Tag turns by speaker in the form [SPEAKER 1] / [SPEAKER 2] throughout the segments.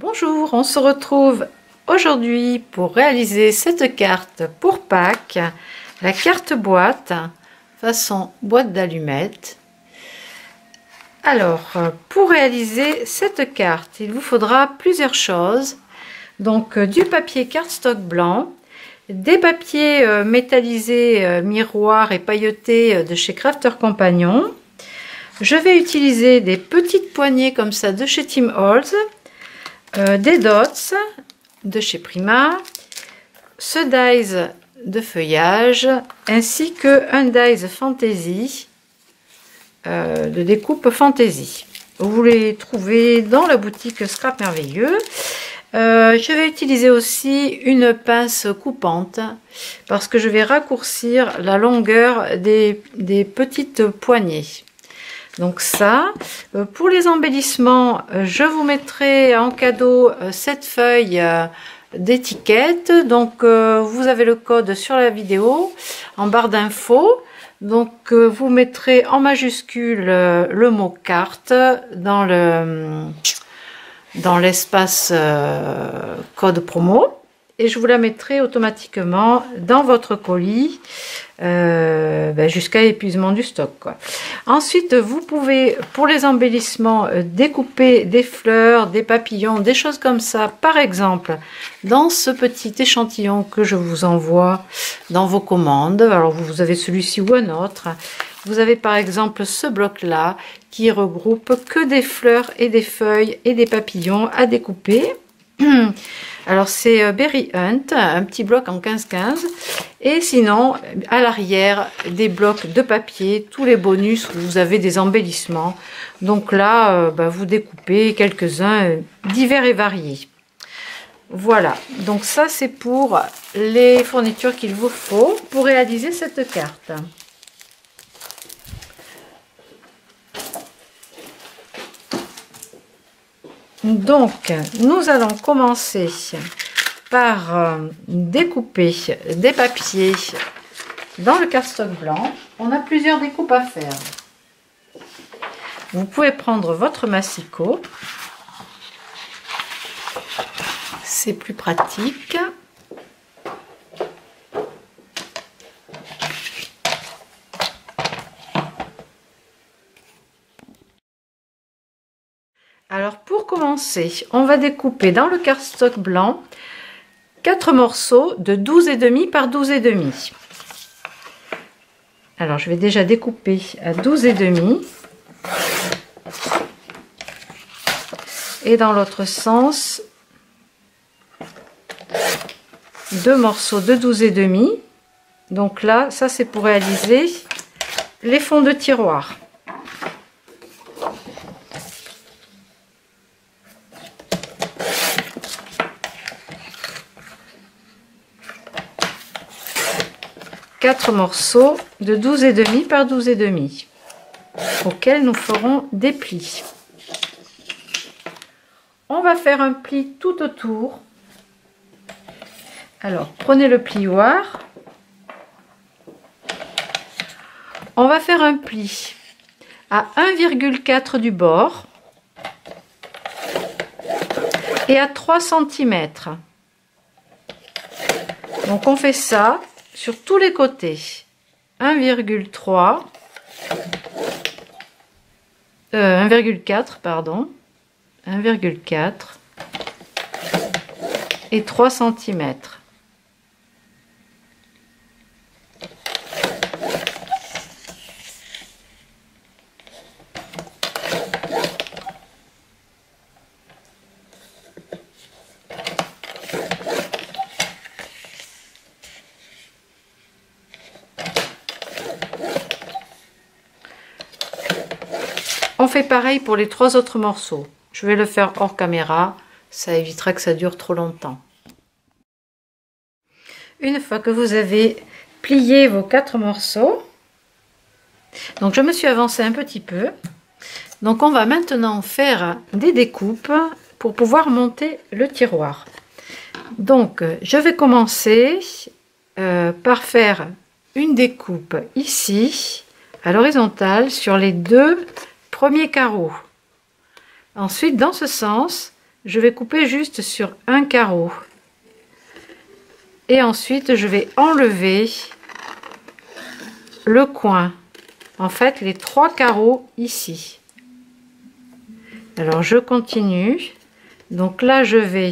[SPEAKER 1] Bonjour, on se retrouve aujourd'hui pour réaliser cette carte pour Pâques, la carte boîte façon boîte d'allumettes. Alors, pour réaliser cette carte, il vous faudra plusieurs choses. Donc, du papier cardstock blanc, des papiers métallisés miroirs et pailletés de chez Crafter Compagnon. Je vais utiliser des petites poignées comme ça de chez Tim Holtz. Des dots de chez Prima, ce dies de feuillage ainsi que un dies Fantasy de découpe Fantasy. Vous les trouvez dans la boutique Scrap Merveilleux. Je vais utiliser aussi une pince coupante parce que je vais raccourcir la longueur des petites poignées. Donc ça, pour les embellissements, je vous mettrai en cadeau cette feuille d'étiquette. Donc vous avez le code sur la vidéo en barre d'infos. Donc vous mettrez en majuscule le mot carte dans l'espace code promo. Et je vous la mettrai automatiquement dans votre colis jusqu'à épuisement du stock, quoi. Ensuite, vous pouvez, pour les embellissements, découper des fleurs, des papillons, des choses comme ça. Par exemple, dans ce petit échantillon que je vous envoie dans vos commandes. Alors, vous avez celui-ci ou un autre. Vous avez par exemple ce bloc-là qui regroupe que des fleurs et des feuilles et des papillons à découper. Alors c'est Berry Hunt, un petit bloc en 15-15, et sinon à l'arrière des blocs de papier, tous les bonus où vous avez des embellissements. Donc là vous découpez quelques-uns divers et variés. Voilà, donc ça c'est pour les fournitures qu'il vous faut pour réaliser cette carte. Donc, nous allons commencer par découper des papiers dans le cardstock blanc. On a plusieurs découpes à faire. Vous pouvez prendre votre massicot. C'est plus pratique. Alors pour commencer, on va découper dans le cardstock blanc 4 morceaux de 12,5 par 12,5. Alors je vais déjà découper à 12,5 et dans l'autre sens 2 morceaux de 12,5. Donc là, ça c'est pour réaliser les fonds de tiroir. Quatre morceaux de 12,5 par 12,5 auxquels nous ferons des plis. On va faire un pli tout autour. Alors prenez le plioir. On va faire un pli à 1,4 du bord et à 3 cm. Donc on fait ça sur tous les côtés. 1,4 pardon, 1,4 et 3 cm. On fait pareil pour les 3 autres morceaux. Je vais le faire hors caméra, ça évitera que ça dure trop longtemps. Une fois que vous avez plié vos 4 morceaux, donc je me suis avancée un petit peu. Donc on va maintenant faire des découpes pour pouvoir monter le tiroir. Donc je vais commencer par faire une découpe ici à l'horizontale sur les 2 premiers carreaux. Ensuite, dans ce sens, je vais couper juste sur un carreau. Et ensuite, je vais enlever le coin. En fait, les 3 carreaux ici. Alors, je continue. Donc là, je vais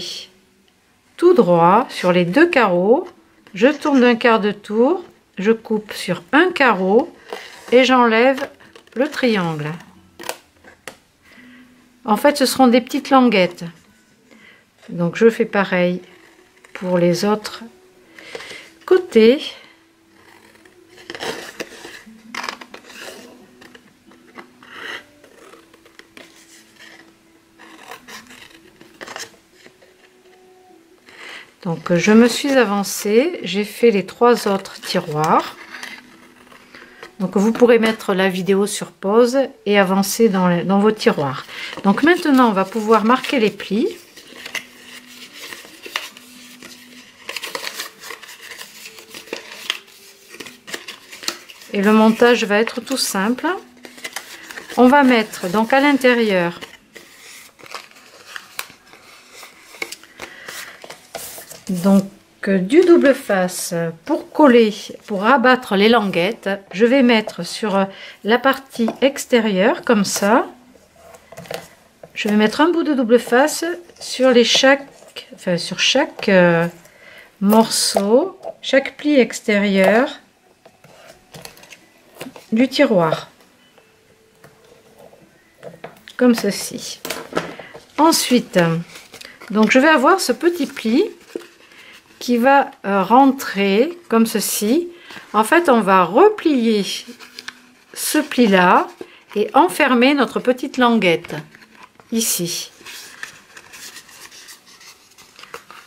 [SPEAKER 1] tout droit sur les 2 carreaux. Je tourne d'un quart de tour. Je coupe sur un carreau et j'enlève le triangle. En fait, ce seront des petites languettes. Donc, je fais pareil pour les autres côtés. Donc, je me suis avancée, j'ai fait les 3 autres tiroirs. Donc, vous pourrez mettre la vidéo sur pause et avancer dans vos tiroirs. Donc, maintenant, on va pouvoir marquer les plis. Et le montage va être tout simple. On va mettre donc à l'intérieur du double face pour coller, pour rabattre les languettes. Je vais mettre sur la partie extérieure comme ça. Je vais mettre un bout de double face sur chaque morceau, chaque pli extérieur du tiroir, comme ceci. Ensuite, donc je vais avoir ce petit pli qui va rentrer comme ceci. En fait, on va replier ce pli là et enfermer notre petite languette ici.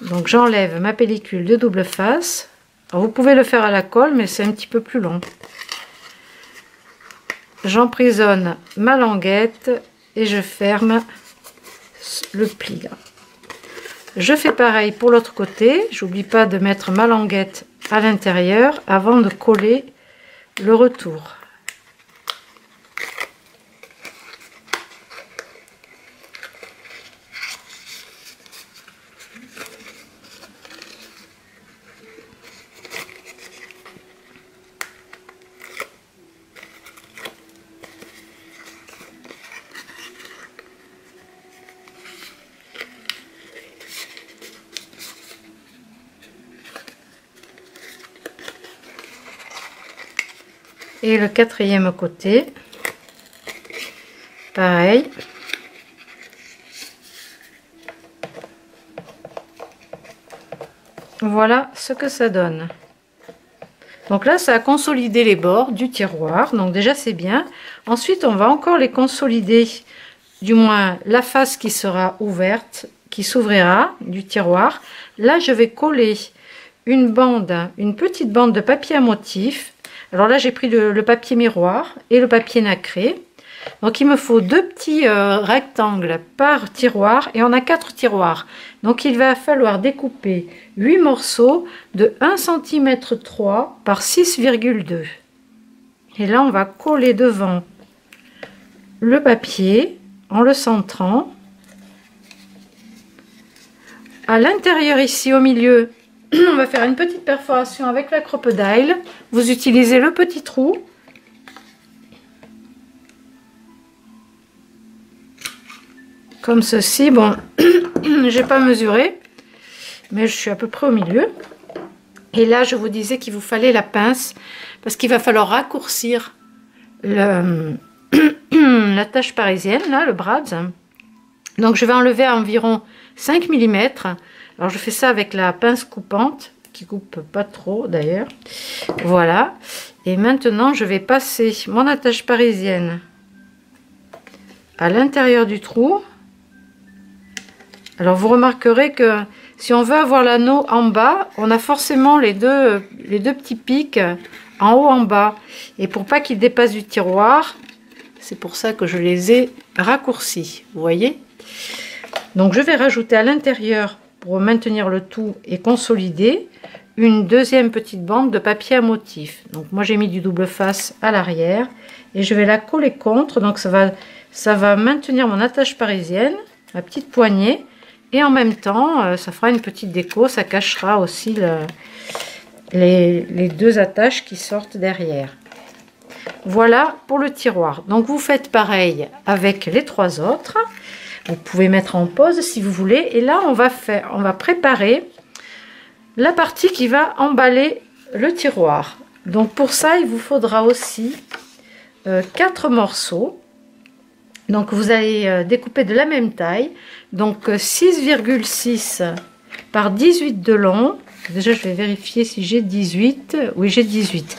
[SPEAKER 1] Donc j'enlève ma pellicule de double face. Alors, vous pouvez le faire à la colle, mais c'est un petit peu plus long. J'emprisonne ma languette et je ferme le pli là. Je fais pareil pour l'autre côté. J'oublie pas de mettre ma languette à l'intérieur avant de coller le retour. Et le 4e côté, pareil. Voilà ce que ça donne. Donc là, ça a consolidé les bords du tiroir. Donc déjà, c'est bien. Ensuite, on va encore les consolider. Du moins, la face qui sera ouverte, qui s'ouvrira du tiroir. Là, je vais coller une petite bande de papier à motif. Alors là, j'ai pris le papier miroir et le papier nacré. Donc, il me faut 2 petits rectangles par tiroir et on a 4 tiroirs. Donc, il va falloir découper 8 morceaux de 1 cm 3 par 6,2. Et là, on va coller devant le papier en le centrant. À l'intérieur, ici au milieu, on va faire une petite perforation avec la crocodile. Vous utilisez le petit trou. Comme ceci. Bon, j'ai pas mesuré, mais je suis à peu près au milieu. Et là, je vous disais qu'il vous fallait la pince parce qu'il va falloir raccourcir la tache parisienne, là, le brad. Donc, je vais enlever à environ 5 mm. Alors je fais ça avec la pince coupante qui coupe pas trop d'ailleurs. Voilà. Et maintenant je vais passer mon attache parisienne à l'intérieur du trou. Alors vous remarquerez que si on veut avoir l'anneau en bas, on a forcément les deux petits pics en haut en bas. Et pour pas qu'il dépasse du tiroir, c'est pour ça que je les ai raccourcis. Vous voyez? Donc je vais rajouter à l'intérieur, pour maintenir le tout et consolider, une deuxième petite bande de papier à motif. Donc moi j'ai mis du double face à l'arrière et je vais la coller contre. Donc ça va maintenir mon attache parisienne, ma petite poignée, et en même temps ça fera une petite déco, ça cachera aussi les deux attaches qui sortent derrière. Voilà pour le tiroir. Donc vous faites pareil avec les trois autres. Vous pouvez mettre en pause si vous voulez. Et là, on va préparer la partie qui va emballer le tiroir. Donc pour ça, il vous faudra aussi 4 morceaux. Donc vous allez découper de la même taille. Donc 6,6 par 18 de long. Déjà, je vais vérifier si j'ai 18. Oui, j'ai 18.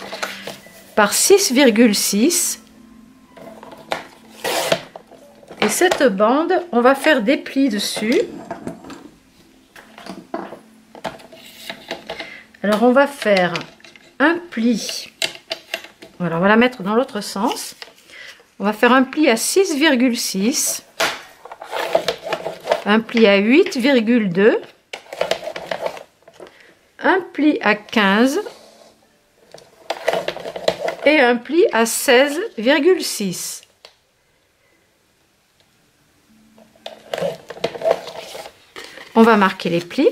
[SPEAKER 1] Par 6,6. Et cette bande, on va faire des plis dessus. Alors on va faire un pli. Voilà, on va la mettre dans l'autre sens. On va faire un pli à 6,6. Un pli à 8,2. Un pli à 15. Et un pli à 16,6. On va marquer les plis.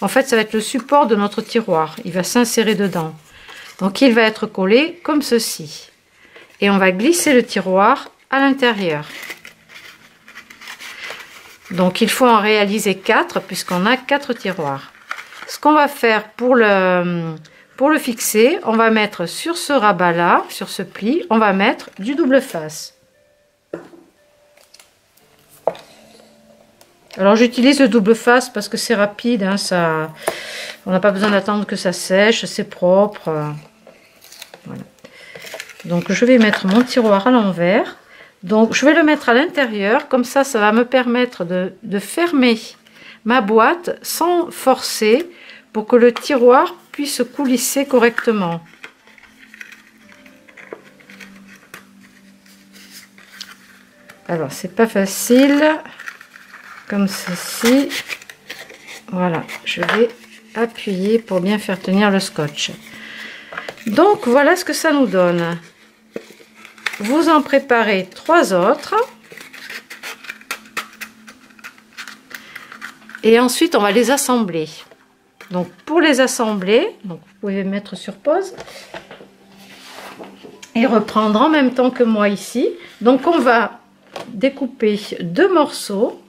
[SPEAKER 1] En fait, ça va être le support de notre tiroir. Il va s'insérer dedans. Donc, il va être collé comme ceci. Et on va glisser le tiroir à l'intérieur. Donc, il faut en réaliser 4 puisqu'on a 4 tiroirs. Ce qu'on va faire pour le fixer, on va mettre sur ce rabat-là, sur ce pli, on va mettre du double face. Alors j'utilise le double face parce que c'est rapide, hein, ça, on n'a pas besoin d'attendre que ça sèche, c'est propre. Voilà. Donc je vais mettre mon tiroir à l'envers. Donc je vais le mettre à l'intérieur, comme ça va me permettre de fermer ma boîte sans forcer pour que le tiroir puisse coulisser correctement. Alors c'est pas facile. Comme ceci. Voilà, je vais appuyer pour bien faire tenir le scotch. Donc voilà ce que ça nous donne. Vous en préparez 3 autres. Et ensuite on va les assembler. Donc pour les assembler, donc vous pouvez mettre sur pause et reprendre en même temps que moi ici. Donc on va découper 2 morceaux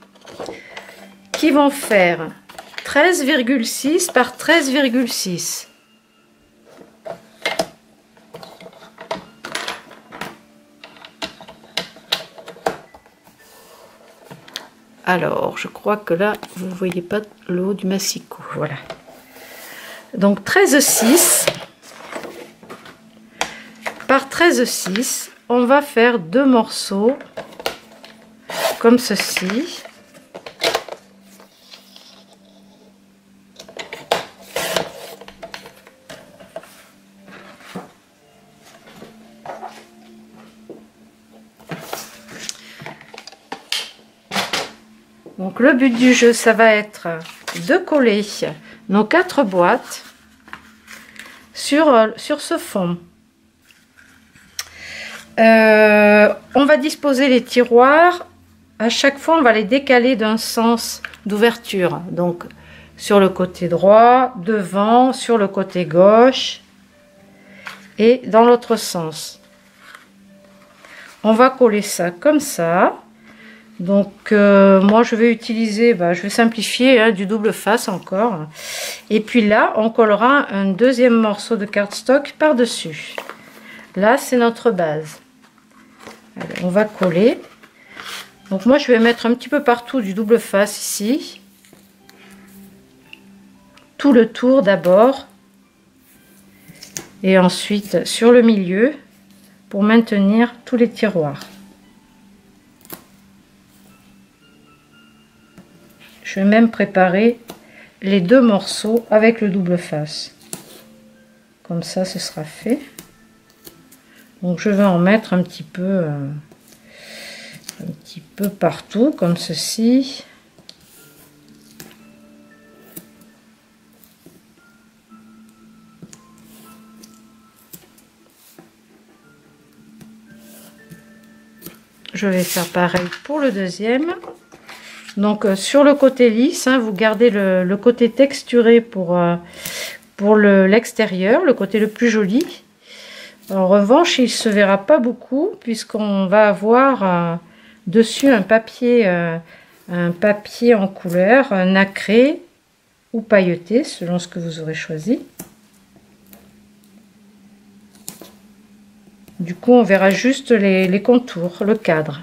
[SPEAKER 1] qui vont faire 13,6 par 13,6. Alors, je crois que là, vous ne voyez pas le haut du massicot. Voilà. Donc 13,6 par 13,6, on va faire 2 morceaux comme ceci. Donc le but du jeu, ça va être de coller nos 4 boîtes sur ce fond. On va disposer les tiroirs. À chaque fois, on va les décaler d'un sens d'ouverture. Donc sur le côté droit, devant, sur le côté gauche et dans l'autre sens. On va coller ça comme ça. Donc moi je vais utiliser, je vais simplifier, hein, du double face encore. Et puis là on collera un deuxième morceau de cardstock par dessus. Là c'est notre base. Allez, on va coller. Donc moi je vais mettre un petit peu partout du double face ici. Tout le tour d'abord. Et ensuite sur le milieu pour maintenir tous les tiroirs. Je vais même préparer les 2 morceaux avec le double face. Comme ça, ce sera fait. Donc, je vais en mettre un petit peu partout, comme ceci. je vais faire pareil pour le deuxième. Donc sur le côté lisse, hein, vous gardez le côté texturé pour l'extérieur, le côté le plus joli. En revanche, il ne se verra pas beaucoup puisqu'on va avoir dessus un papier en couleur nacré ou pailleté selon ce que vous aurez choisi. Du coup, on verra juste les contours, le cadre.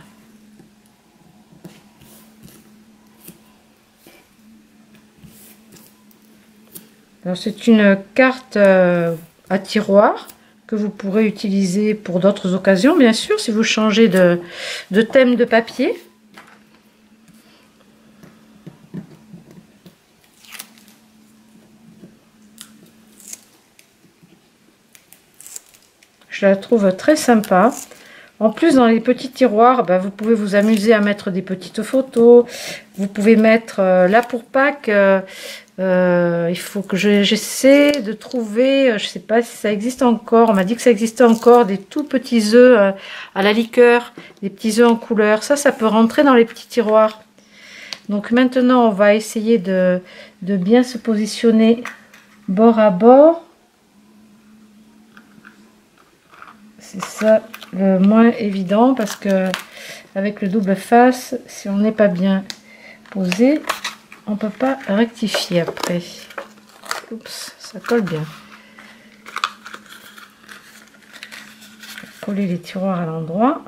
[SPEAKER 1] C'est une carte à tiroir que vous pourrez utiliser pour d'autres occasions, bien sûr, si vous changez de thème de papier. Je la trouve très sympa. En plus, dans les petits tiroirs, vous pouvez vous amuser à mettre des petites photos. Vous pouvez mettre là pour Pâques. Il faut que j'essaie de trouver, je sais pas si ça existe encore. On m'a dit que ça existait encore, des tout petits œufs à la liqueur, des petits œufs en couleur. Ça peut rentrer dans les petits tiroirs. Donc maintenant, on va essayer de bien se positionner bord à bord. C'est ça le moins évident parce que avec le double face, si on n'est pas bien posé, on peut pas rectifier après. Oups, ça colle bien. Coller les tiroirs à l'endroit.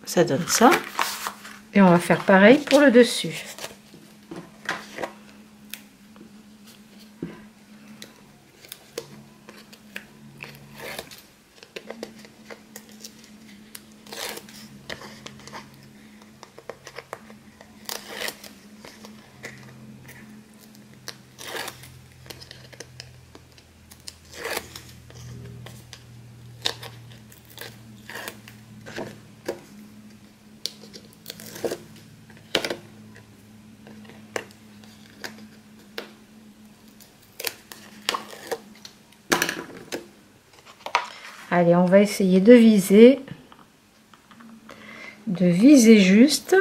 [SPEAKER 1] Ça donne ça. Et on va faire pareil pour le dessus. Allez, on va essayer de viser juste.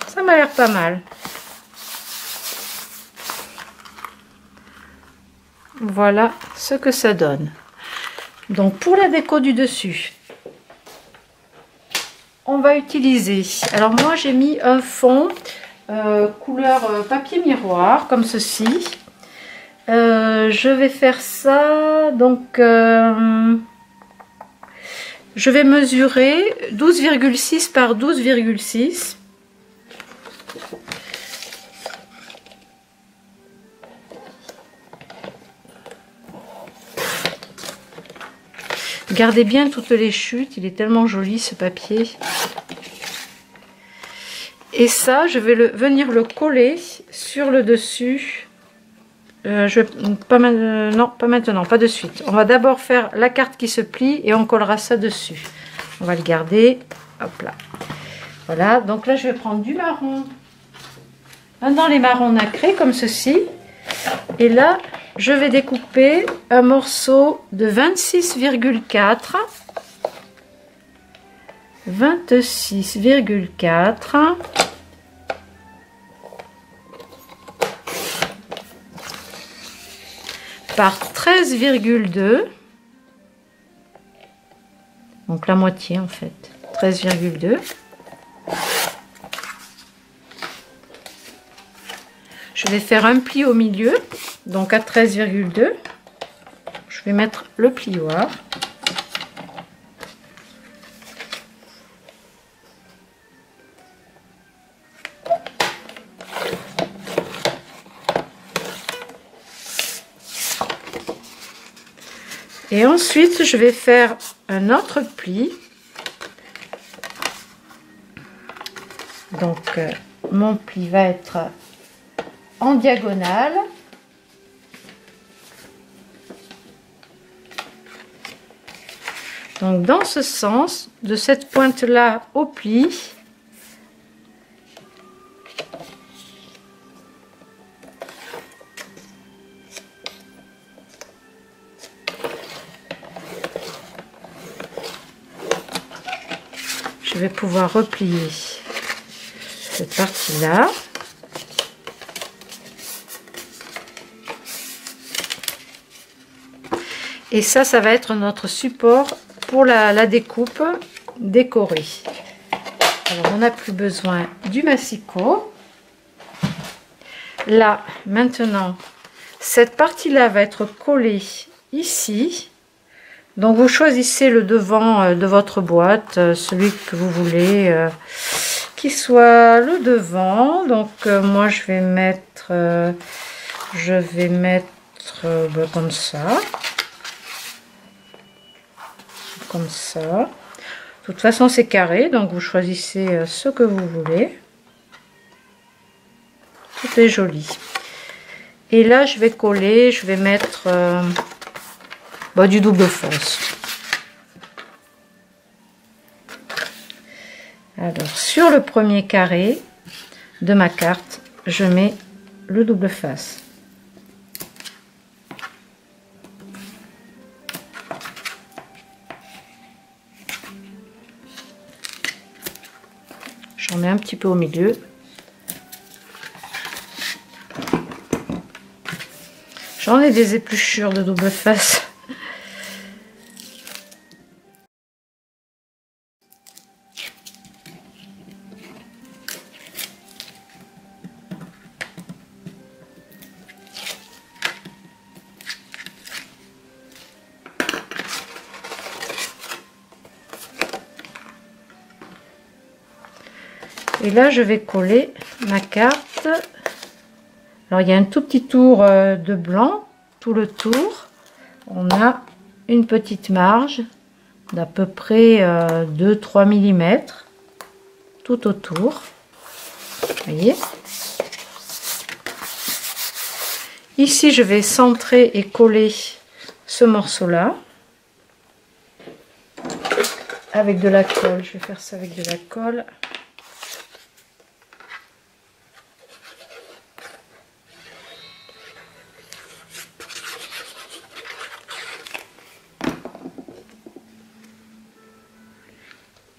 [SPEAKER 1] Ça m'a l'air pas mal. Voilà ce que ça donne. Donc pour la déco du dessus, on va utiliser, alors moi j'ai mis un fond couleur papier miroir comme ceci. Je vais faire ça, donc je vais mesurer 12,6 par 12,6. Gardez bien toutes les chutes, il est tellement joli ce papier. Et ça, je vais venir le coller sur le dessus. Pas maintenant, pas de suite. On va d'abord faire la carte qui se plie et on collera ça dessus. On va le garder. Hop là. Voilà, donc là je vais prendre du marron. Dans les marrons nacrés comme ceci. Et là, je vais découper un morceau de 26,4. 26,4. Par 13,2, donc la moitié en fait, 13,2. Je vais faire un pli au milieu, donc à 13,2. Je vais mettre le plioir. Et ensuite, je vais faire un autre pli. Donc, mon pli va être en diagonale. Donc dans ce sens, de cette pointe là au pli, je vais pouvoir replier cette partie là. Et ça va être notre support pour la découpe décorée. Alors on n'a plus besoin du massicot. Là maintenant, cette partie là va être collée ici. Donc vous choisissez le devant de votre boîte, celui que vous voulez qui soit le devant. Donc moi je vais mettre comme ça. Comme ça. De toute façon c'est carré, donc vous choisissez ce que vous voulez. Tout est joli. Et là je vais coller, je vais mettre du double face. Alors sur le premier carré de ma carte, je mets le double face. J'en mets un petit peu au milieu. J'en ai des épluchures de double face. Et là, je vais coller ma carte. Alors, il y a un tout petit tour de blanc, tout le tour. On a une petite marge d'à peu près 2-3 mm tout autour. Vous voyez? Ici, je vais centrer et coller ce morceau-là avec de la colle. Je vais faire ça avec de la colle.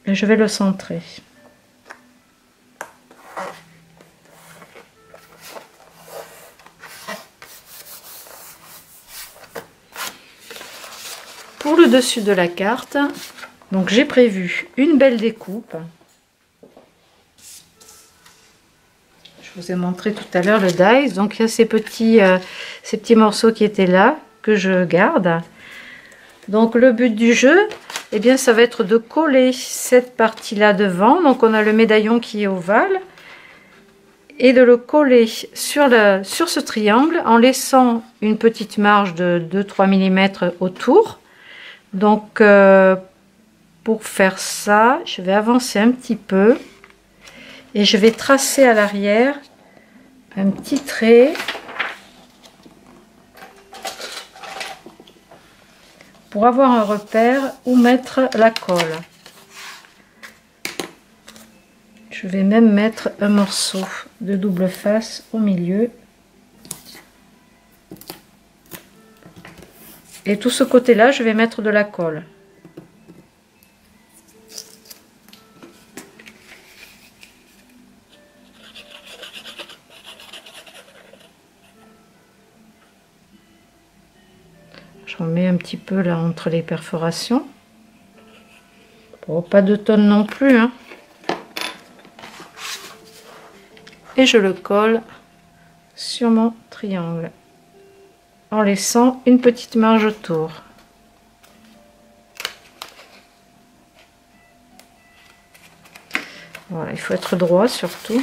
[SPEAKER 1] Et je vais le centrer. Pour le dessus de la carte, donc j'ai prévu une belle découpe. Je vous ai montré tout à l'heure le dies, donc il y a ces petits morceaux qui étaient là que je garde. Donc le but du jeu, eh bien, ça va être de coller cette partie-là devant. Donc on a le médaillon qui est ovale. Et de le coller sur ce triangle en laissant une petite marge de 2-3 mm autour. Donc pour faire ça, je vais avancer un petit peu. Et je vais tracer à l'arrière un petit trait. Pour avoir un repère où mettre la colle. Je vais même mettre un morceau de double face au milieu. Et tout ce côté-là, je vais mettre de la colle. J'en mets un petit peu là entre les perforations. Bon, pas de tonnes non plus, hein. Et je le colle sur mon triangle en laissant une petite marge autour. Voilà, il faut être droit surtout.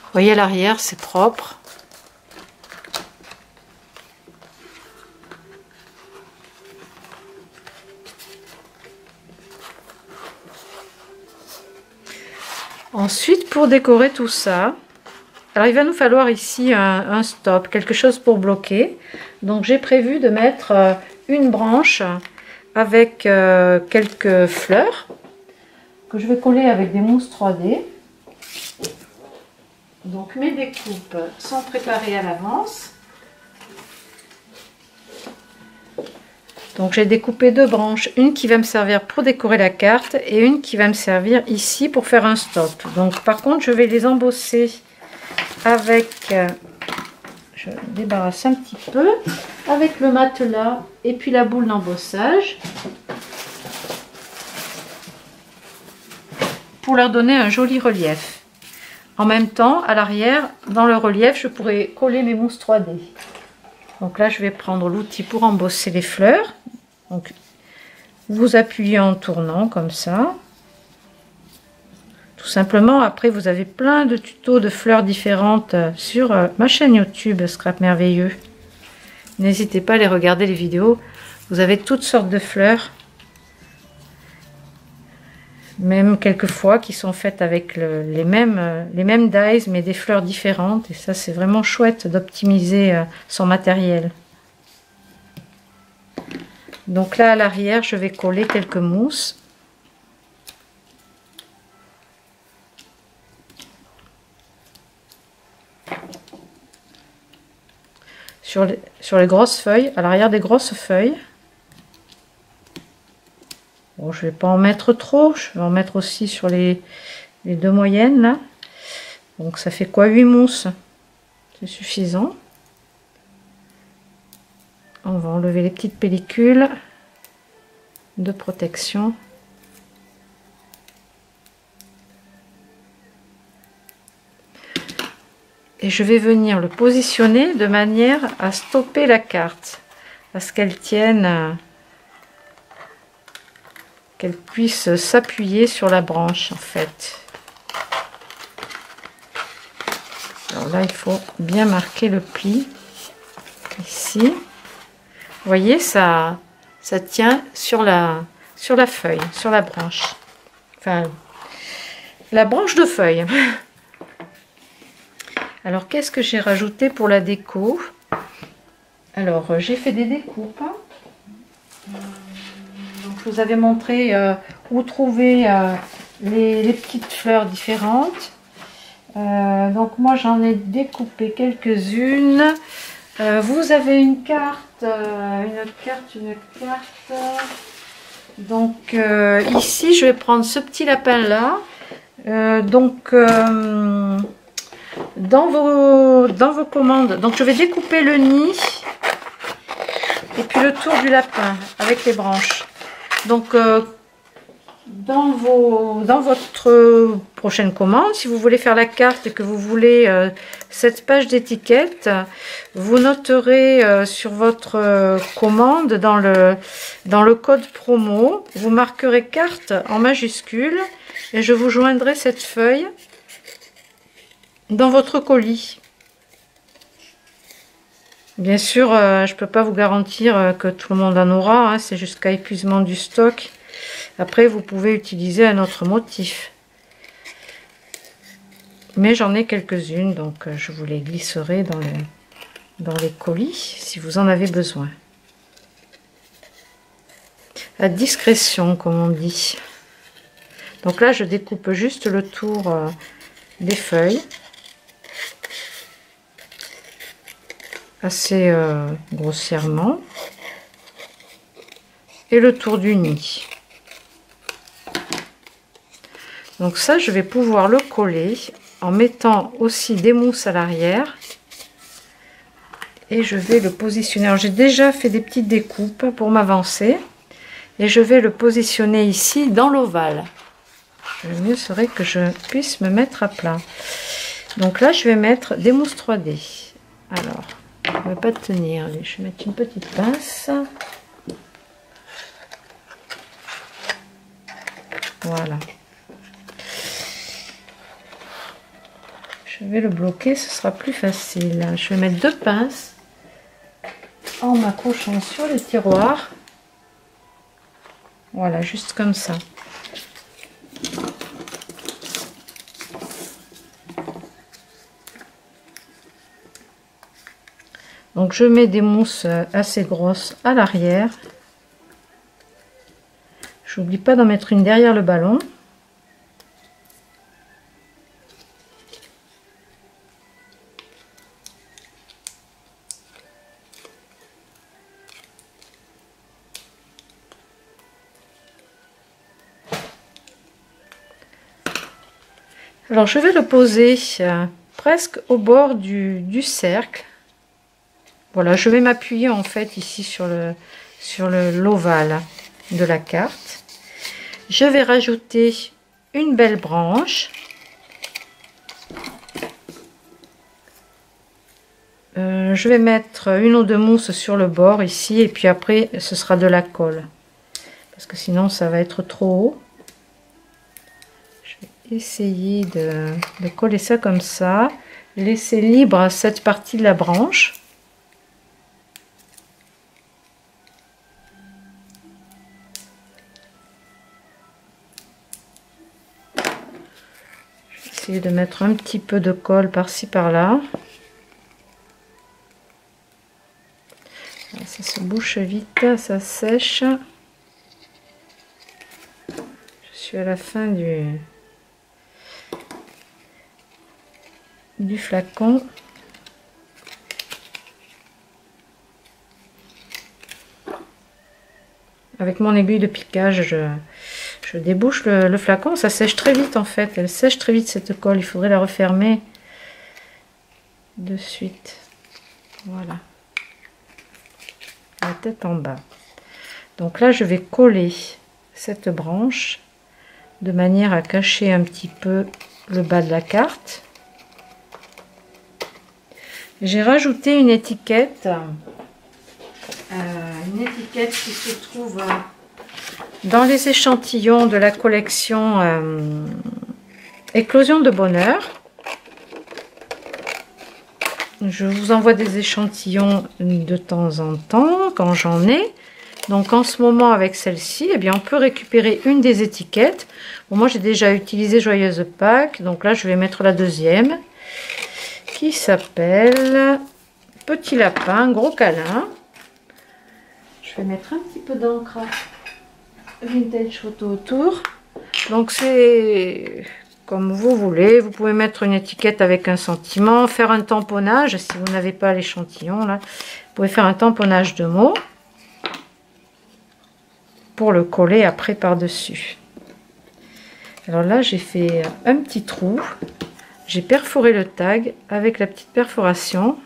[SPEAKER 1] Vous voyez à l'arrière, c'est propre. Ensuite, pour décorer tout ça, Alors il va nous falloir ici un stop, quelque chose pour bloquer. Donc j'ai prévu de mettre une branche avec quelques fleurs que je vais coller avec des mousses 3D. Donc mes découpes sont préparées à l'avance. Donc j'ai découpé deux branches, une qui va me servir pour décorer la carte et une qui va me servir ici pour faire un stop. Donc par contre je vais les embosser avec, je débarrasse un petit peu, avec le matelas et puis la boule d'embossage pour leur donner un joli relief. En même temps, à l'arrière, dans le relief, je pourrais coller mes mousses 3D. Donc là, je vais prendre l'outil pour embosser les fleurs. Donc, vous appuyez en tournant comme ça. Tout simplement, après, vous avez plein de tutos de fleurs différentes sur ma chaîne YouTube Scrap Merveilleux. N'hésitez pas à aller regarder les vidéos. Vous avez toutes sortes de fleurs. Même quelquefois qui sont faites avec les mêmes dies mais des fleurs différentes, et ça c'est vraiment chouette d'optimiser son matériel. Donc là à l'arrière je vais coller quelques mousses sur les grosses feuilles, à l'arrière des grosses feuilles. Bon, je vais pas en mettre trop, je vais en mettre aussi sur les deux moyennes là. Donc ça fait quoi, 8 mousses, c'est suffisant. On va enlever les petites pellicules de protection. Et je vais venir le positionner de manière à stopper la carte, à ce qu'elle tienne, qu'elle puisse s'appuyer sur la branche en fait. Alors là, il faut bien marquer le pli ici. Vous voyez, ça tient sur la feuille, sur la branche. Enfin, la branche de feuille. Alors, qu'est-ce que j'ai rajouté pour la déco? Alors, j'ai fait des découpes. Donc, je vous avais montré où trouver les petites fleurs différentes. Donc, moi, j'en ai découpé quelques-unes. Vous avez une carte. Donc, ici, je vais prendre ce petit lapin-là. Dans vos commandes, donc je vais découper le nid et puis le tour du lapin avec les branches. Donc dans votre prochaine commande, si vous voulez faire la carte et que vous voulez cette page d'étiquette, vous noterez sur votre commande dans le code promo, vous marquerez carte en majuscule et je vous joindrai cette feuille dans votre colis. Bien sûr, je ne peux pas vous garantir que tout le monde en aura, hein, c'est jusqu'à épuisement du stock. Après, vous pouvez utiliser un autre motif. Mais j'en ai quelques-unes, donc je vous les glisserai dans les colis si vous en avez besoin. À discrétion, comme on dit. Donc là, je découpe juste le tour des feuilles. Assez grossièrement, et le tour du nid. Donc ça, je vais pouvoir le coller en mettant aussi des mousses à l'arrière et je vais le positionner. Alors j'ai déjà fait des petites découpes pour m'avancer et je vais le positionner ici dans l'ovale. Le mieux serait que je puisse me mettre à plat. Donc là, je vais mettre des mousses 3D. Alors, on ne va pas tenir, je vais mettre une petite pince. Voilà. Je vais le bloquer, ce sera plus facile. Je vais mettre deux pinces en m'accrochant sur le tiroir. Voilà, juste comme ça. Donc je mets des mousses assez grosses à l'arrière. J'oublie pas d'en mettre une derrière le ballon. Alors je vais le poser presque au bord du cercle. Voilà, je vais m'appuyer en fait ici sur l'ovale de la carte. Je vais rajouter une belle branche. Je vais mettre une ou deux mousses sur le bord ici et puis après ce sera de la colle. Parce que sinon ça va être trop haut. Essayer de coller ça comme ça, laisser libre cette partie de la branche. Je vais essayer de mettre un petit peu de colle par-ci par-là. Ça se bouche vite, ça sèche. Je suis à la fin du flacon. Avec mon aiguille de piquage, je débouche le flacon. Ça sèche très vite en fait. Elle sèche très vite cette colle. Il faudrait la refermer de suite. Voilà. La tête en bas. Donc là, je vais coller cette branche de manière à cacher un petit peu le bas de la carte. J'ai rajouté une étiquette qui se trouve dans les échantillons de la collection Éclosion de bonheur. Je vous envoie des échantillons de temps en temps quand j'en ai. Donc en ce moment avec celle-ci, eh bien on peut récupérer une des étiquettes. Bon, moi j'ai déjà utilisé Joyeuse Pâques, donc là je vais mettre la deuxième qui s'appelle Petit lapin, gros câlin. Je vais mettre un petit peu d'encre vintage photo autour. Donc c'est comme vous voulez. Vous pouvez mettre une étiquette avec un sentiment, faire un tamponnage si vous n'avez pas l'échantillon là. Vous pouvez faire un tamponnage de mots pour le coller après par-dessus. Alors là j'ai fait un petit trou. J'ai perforé le tag avec la petite perforation.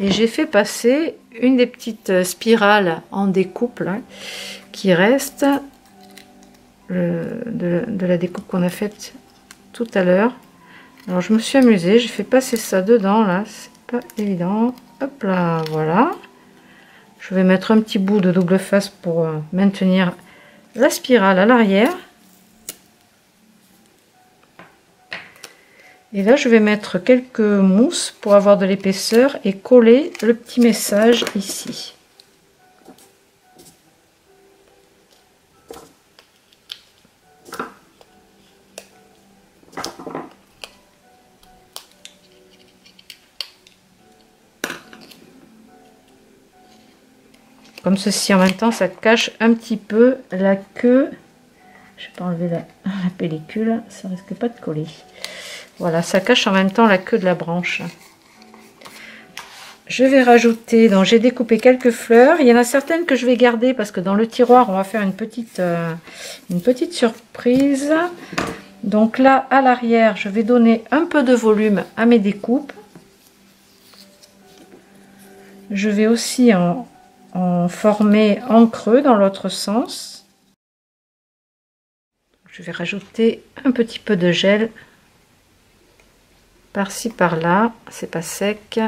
[SPEAKER 1] Et j'ai fait passer une des petites spirales en découpe là, qui reste de la découpe qu'on a faite tout à l'heure. Alors je me suis amusée, j'ai fait passer ça dedans là, c'est pas évident. Hop là, voilà. Je vais mettre un petit bout de double face pour maintenir la spirale à l'arrière. Et là, je vais mettre quelques mousses pour avoir de l'épaisseur et coller le petit message ici. Comme ceci, en même temps, ça cache un petit peu la queue. Je vais pas enlever la pellicule, ça risque pas de coller. Voilà, ça cache en même temps la queue de la branche. Je vais rajouter, donc j'ai découpé quelques fleurs. Il y en a certaines que je vais garder parce que dans le tiroir, on va faire une petite surprise. Donc là, à l'arrière, je vais donner un peu de volume à mes découpes. Je vais aussi en former en creux dans l'autre sens. Je vais rajouter un petit peu de gel par-ci par-là, c'est pas sec.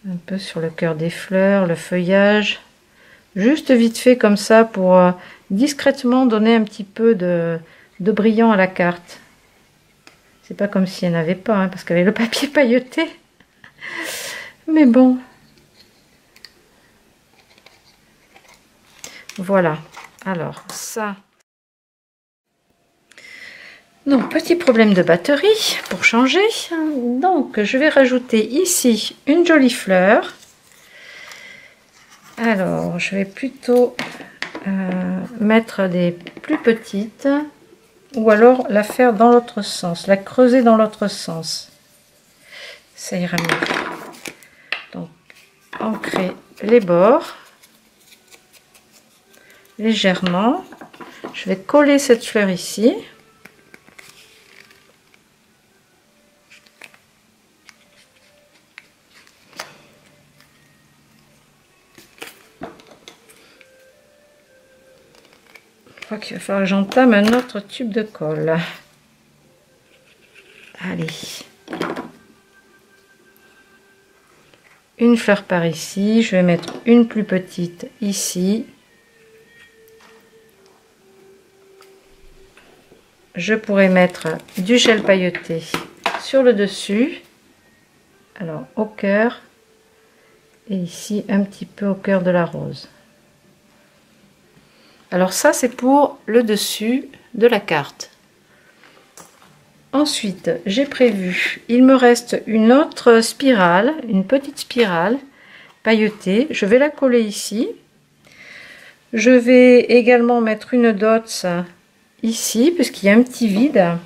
[SPEAKER 1] Un peu sur le cœur des fleurs, le feuillage, juste vite fait comme ça pour discrètement donner un petit peu de brillant à la carte. C'est pas comme s'il n'y en avait pas, hein, parce qu'avec le papier pailleté, mais bon. Voilà, alors ça Donc, petit problème de batterie pour changer. Donc, je vais rajouter ici une jolie fleur. Alors, je vais plutôt mettre des plus petites ou alors la faire dans l'autre sens, la creuser dans l'autre sens. Ça ira mieux. Donc, ancrer les bords légèrement. Je vais coller cette fleur ici. Je crois qu'il va falloir que j'entame un autre tube de colle. Allez. Une fleur par ici. Je vais mettre une plus petite ici. Je pourrais mettre du gel pailleté sur le dessus. Alors au cœur. Et ici un petit peu au cœur de la rose. Alors ça c'est pour le dessus de la carte. Ensuite j'ai prévu, il me reste une autre spirale, une petite spirale pailletée. Je vais la coller ici. Je vais également mettre une dots ici puisqu'il y a un petit vide.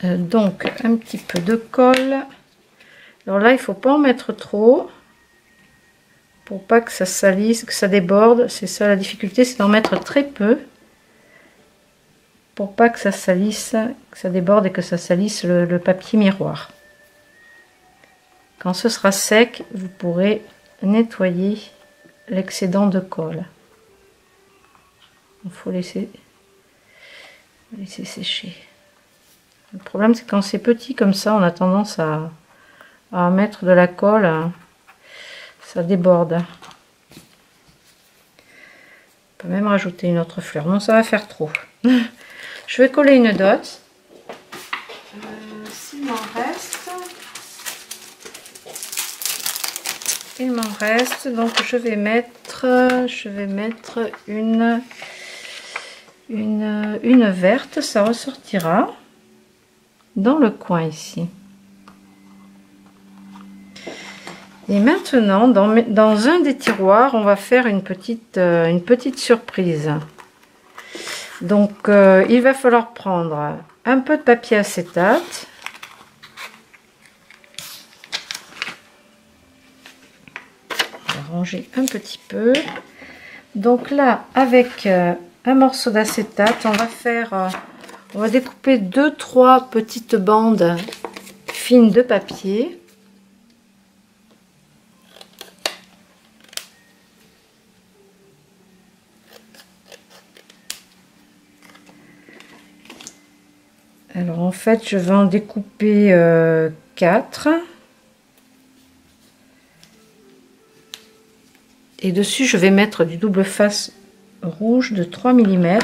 [SPEAKER 1] Donc un petit peu de colle. Alors là il faut pas en mettre trop. Pour pas que ça salisse, que ça déborde. C'est ça la difficulté, c'est d'en mettre très peu. Pour pas que ça salisse, que ça déborde et que ça salisse le papier miroir. Quand ce sera sec, vous pourrez nettoyer l'excédent de colle. Il faut laisser sécher. Le problème c'est que quand c'est petit comme ça, on a tendance à mettre de la colle. Ça déborde. On peut même rajouter une autre fleur. Non, ça va faire trop. Je vais coller une dot. Il m'en reste. Donc je vais mettre une verte. Ça ressortira dans le coin ici. Et maintenant, dans un des tiroirs, on va faire une petite surprise. Donc, il va falloir prendre un peu de papier acétate. On va ranger un petit peu. Donc là, avec un morceau d'acétate, on va découper 2-3 petites bandes fines de papier. Alors en fait, je vais en découper 4. Et dessus, je vais mettre du double face rouge de 3 mm.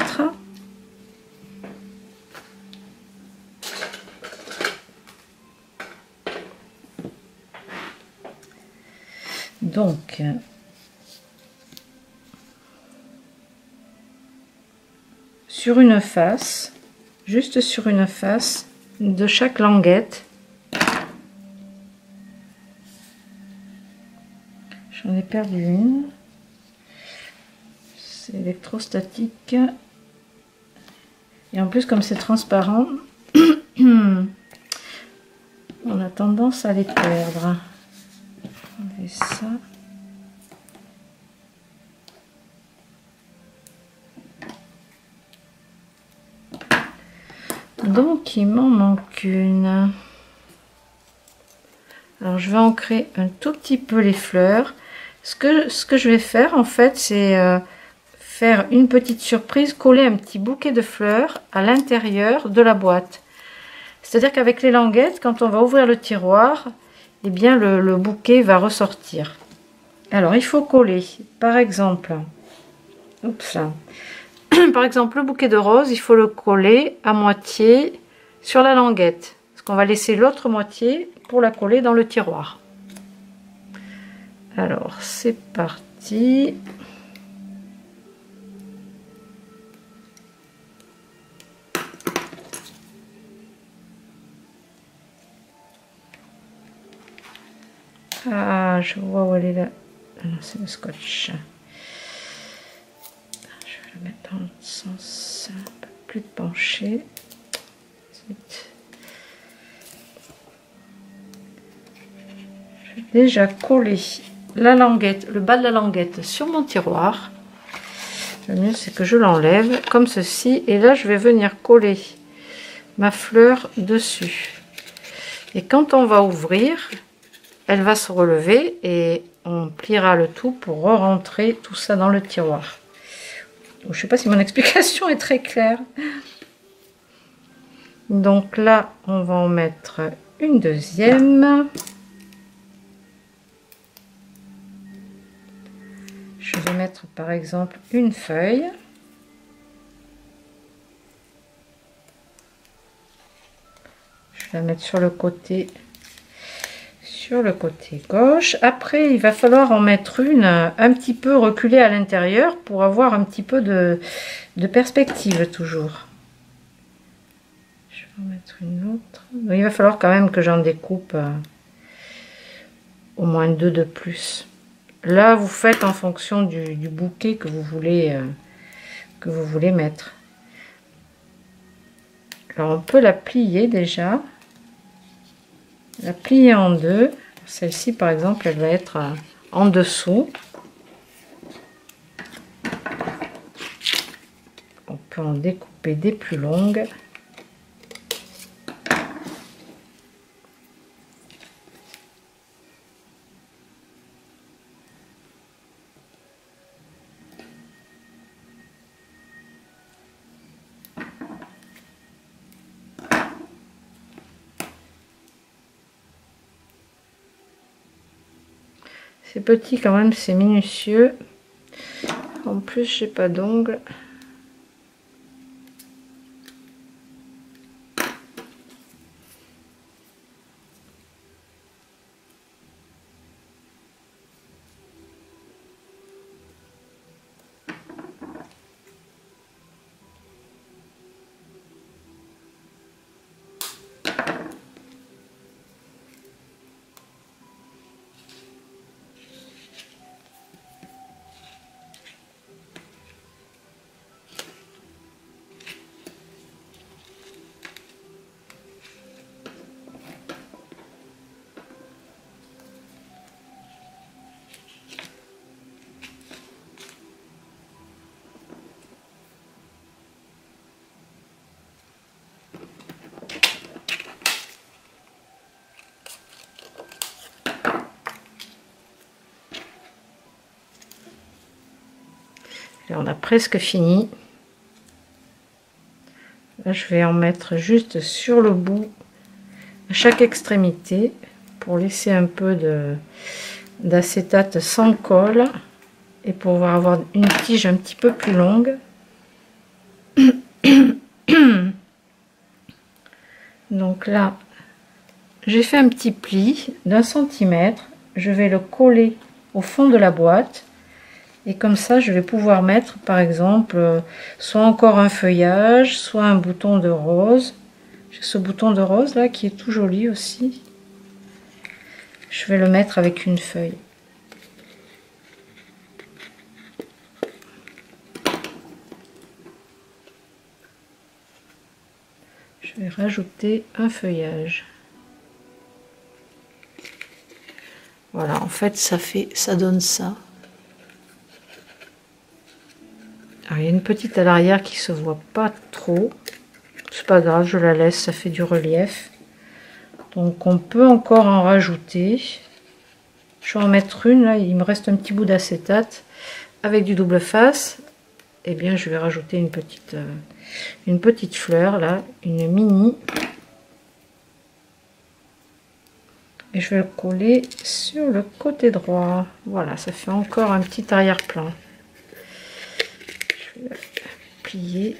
[SPEAKER 1] Donc, sur une face, juste sur une face de chaque languette, j'en ai perdu une, c'est électrostatique, et en plus comme c'est transparent, on a tendance à les perdre. On fait ça. Donc il m'en manque une. Alors je vais ancrer un tout petit peu les fleurs. Ce que je vais faire en fait, c'est faire une petite surprise, coller un petit bouquet de fleurs à l'intérieur de la boîte. C'est-à-dire qu'avec les languettes, quand on va ouvrir le tiroir, eh bien le bouquet va ressortir. Alors il faut coller, par exemple, oups, par exemple le bouquet de roses, il faut le coller à moitié sur la languette. Parce qu'on va laisser l'autre moitié pour la coller dans le tiroir. Alors c'est parti. Ah, je vois où elle est là. Ah non, c'est le scotch. Je vais le mettre dans l'autre sens, un peu plus penché. Je vais déjà coller la languette, le bas de la languette sur mon tiroir. Le mieux c'est que je l'enlève comme ceci et là je vais venir coller ma fleur dessus. Et quand on va ouvrir, elle va se relever et on pliera le tout pour re-rentrer tout ça dans le tiroir. Je ne sais pas si mon explication est très claire. Donc là, on va en mettre une deuxième. Je vais mettre par exemple une feuille. Je vais la mettre sur le côté gauche. Après, il va falloir en mettre une un petit peu reculée à l'intérieur pour avoir un petit peu de perspective toujours. Je vais en mettre une autre. Donc, il va falloir quand même que j'en découpe au moins 2 de plus. Là, vous faites en fonction du bouquet que vous voulez mettre. Alors, on peut la plier déjà. La plier en deux. Celle-ci, par exemple, elle va être en dessous. On peut en découper des plus longues. C'est petit quand même, c'est minutieux. En plus, j'ai pas d'ongles. Et on a presque fini. Là, je vais en mettre juste sur le bout, à chaque extrémité, pour laisser un peu d'acétate sans colle et pour pouvoir avoir une tige un petit peu plus longue. Donc là, j'ai fait un petit pli d'1 centimètre. Je vais le coller au fond de la boîte. Et comme ça, je vais pouvoir mettre, par exemple, soit encore un feuillage, soit un bouton de rose. J'ai ce bouton de rose là qui est tout joli aussi. Je vais le mettre avec une feuille. Je vais rajouter un feuillage. Voilà, en fait, ça donne ça. Alors, il y a une petite à l'arrière qui se voit pas trop. C'est pas grave, je la laisse, ça fait du relief. Donc on peut encore en rajouter. Je vais en mettre une, là, il me reste un petit bout d'acétate avec du double face. Et bien je vais rajouter une petite fleur, là, une mini. Et je vais le coller sur le côté droit. Voilà, ça fait encore un petit arrière-plan. Plier.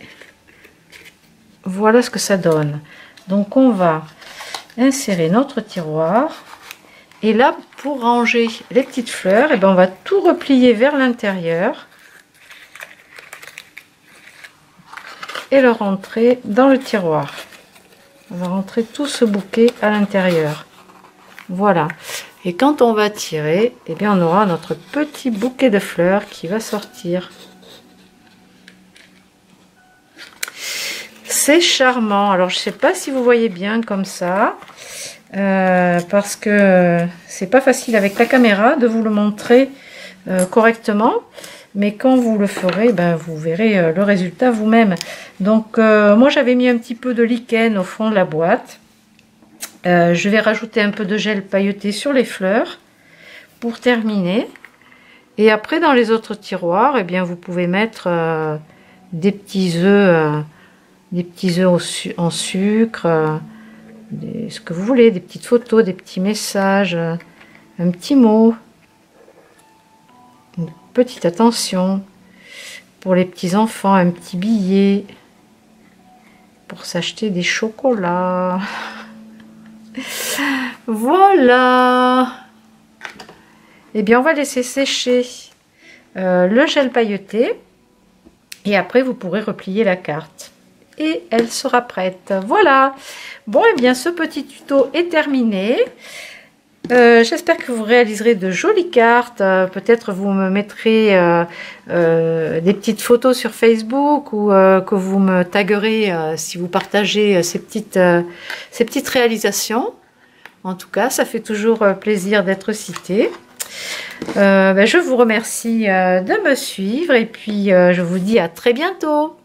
[SPEAKER 1] Voilà ce que ça donne. Donc on va insérer notre tiroir et là pour ranger les petites fleurs, et ben on va tout replier vers l'intérieur et le rentrer dans le tiroir. On va rentrer tout ce bouquet à l'intérieur. Voilà. Et quand on va tirer, eh bien on aura notre petit bouquet de fleurs qui va sortir. C'est charmant. Alors je sais pas si vous voyez bien comme ça, parce que c'est pas facile avec la caméra de vous le montrer correctement. Mais quand vous le ferez, ben, vous verrez le résultat vous-même. Donc moi j'avais mis un petit peu de lichen au fond de la boîte. Je vais rajouter un peu de gel pailleté sur les fleurs pour terminer. Et après dans les autres tiroirs, eh bien, vous pouvez mettre des petits œufs en sucre, ce que vous voulez, des petites photos, des petits messages, un petit mot. Une petite attention pour les petits enfants, un petit billet pour s'acheter des chocolats. Voilà. Et bien on va laisser sécher le gel pailleté et après vous pourrez replier la carte et elle sera prête. Voilà. Bon, et bien ce petit tuto est terminé. J'espère que vous réaliserez de jolies cartes. Peut-être vous me mettrez des petites photos sur Facebook ou que vous me taguerez si vous partagez ces petites réalisations. En tout cas, ça fait toujours plaisir d'être cité. Je vous remercie de me suivre et puis je vous dis à très bientôt.